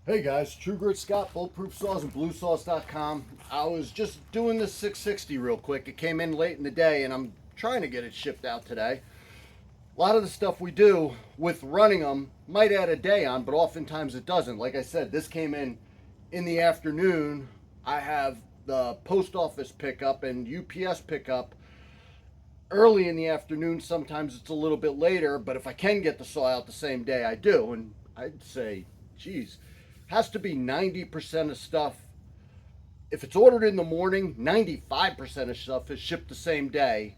Hey guys, True Grit Scott, Bulletproof Saws and Bluesaws.com. I was just doing this 660 real quick. It came in late in the day and I'm trying to get it shipped out today. A lot of the stuff we do with running them might add a day on, but oftentimes it doesn't. Like I said, this came in the afternoon. I have the post office pickup and UPS pickup early in the afternoon. Sometimes it's a little bit later, but if I can get the saw out the same day, I do. And I'd say, geez, has to be 90% of stuff. If it's ordered in the morning, 95% of stuff is shipped the same day,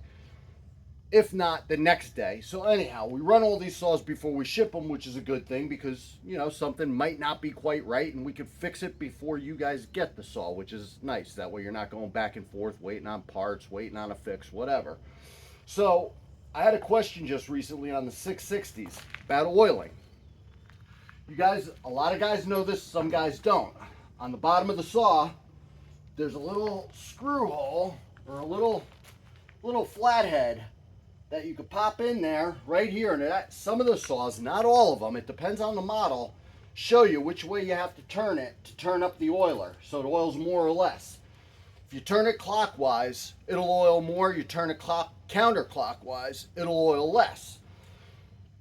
if not the next day. So anyhow, we run all these saws before we ship them, which is a good thing because, you know, something might not be quite right and we can fix it before you guys get the saw, which is nice. That way you're not going back and forth, waiting on parts, waiting on a fix, whatever. So I had a question just recently on the 660s about oiling. You guys, a lot of guys know this, some guys don't. On the bottom of the saw, there's a little screw hole or a little flathead that you could pop in there right here. And that, some of the saws, not all of them, it depends on the model, show you which way you have to turn it to turn up the oiler so it oils more or less. If you turn it clockwise, it'll oil more. You turn it counterclockwise, it'll oil less.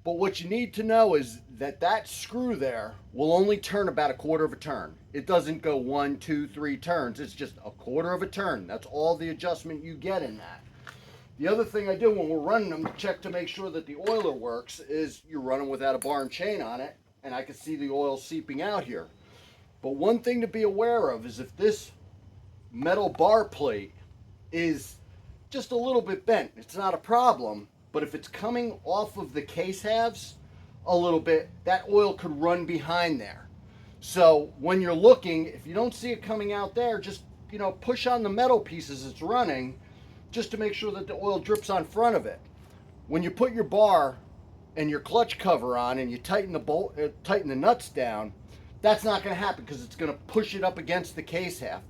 But what you need to know is that that screw there will only turn about a quarter of a turn. It doesn't go 1, 2, 3 turns. It's just a quarter of a turn. That's all the adjustment you get in that. The other thing I do when we're running them to check to make sure that the oiler works is you're running without a bar and chain on it, and I can see the oil seeping out here. But one thing to be aware of is if this metal bar plate is just a little bit bent, it's not a problem. But if it's coming off of the case halves a little bit, that oil could run behind there. So when you're looking, if you don't see it coming out there, just, you know, push on the metal pieces it's running just to make sure that the oil drips on front of it. When you put your bar and your clutch cover on and you tighten the nuts down, that's not going to happen because it's going to push it up against the case half.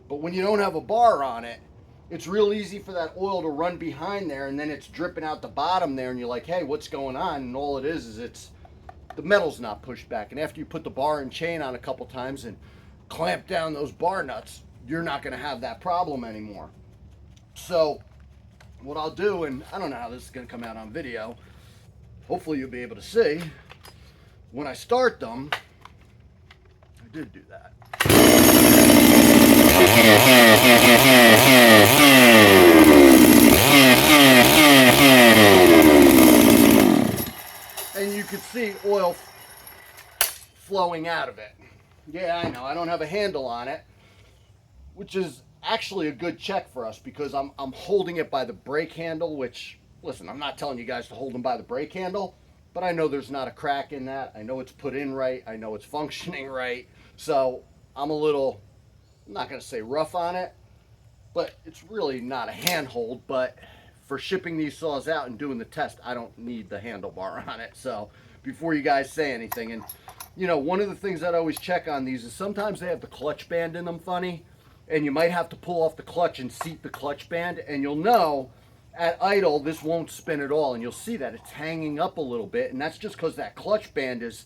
But when you don't have a bar on it, it's real easy for that oil to run behind there, and then it's dripping out the bottom there, and you're like, hey, what's going on? And all it is it's the metal's not pushed back. And after you put the bar and chain on a couple times and clamp down those bar nuts, you're not going to have that problem anymore. So what I'll do, and I don't know how this is going to come out on video, hopefully you'll be able to see, when I start them, I did do that. And you can see oil flowing out of it. Yeah, I know, I don't have a handle on it, which is actually a good check for us because I'm holding it by the brake handle, which, listen, I'm not telling you guys to hold them by the brake handle, but I know there's not a crack in that. I know it's put in right. I know it's functioning right. So I'm not going to say rough on it, but it's really not a handhold. But for shipping these saws out and doing the test, I don't need the handlebar on it. So before you guys say anything, and you know, one of the things that I always check on these is sometimes they have the clutch band in them funny, and you might have to pull off the clutch and seat the clutch band, and you'll know at idle this won't spin at all, and you'll see that it's hanging up a little bit, and that's just because that clutch band is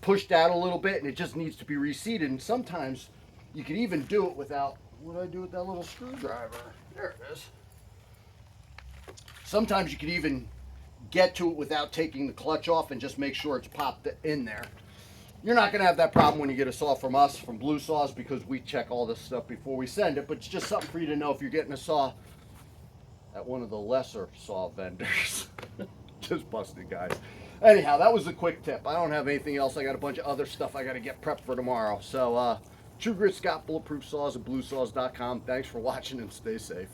pushed out a little bit and it just needs to be reseated. And sometimes you can even do it without, what do I do with that little screwdriver? There it is. Sometimes you can even get to it without taking the clutch off and just make sure it's popped in there. You're not going to have that problem when you get a saw from us, from Bluesaws, because we check all this stuff before we send it. But it's just something for you to know if you're getting a saw at one of the lesser saw vendors. Just busted, guys. Anyhow, that was a quick tip. I don't have anything else. I got a bunch of other stuff I got to get prepped for tomorrow. So, True Grit Scott, Bulletproof Saws, and Bluesaws.com. Thanks for watching and stay safe.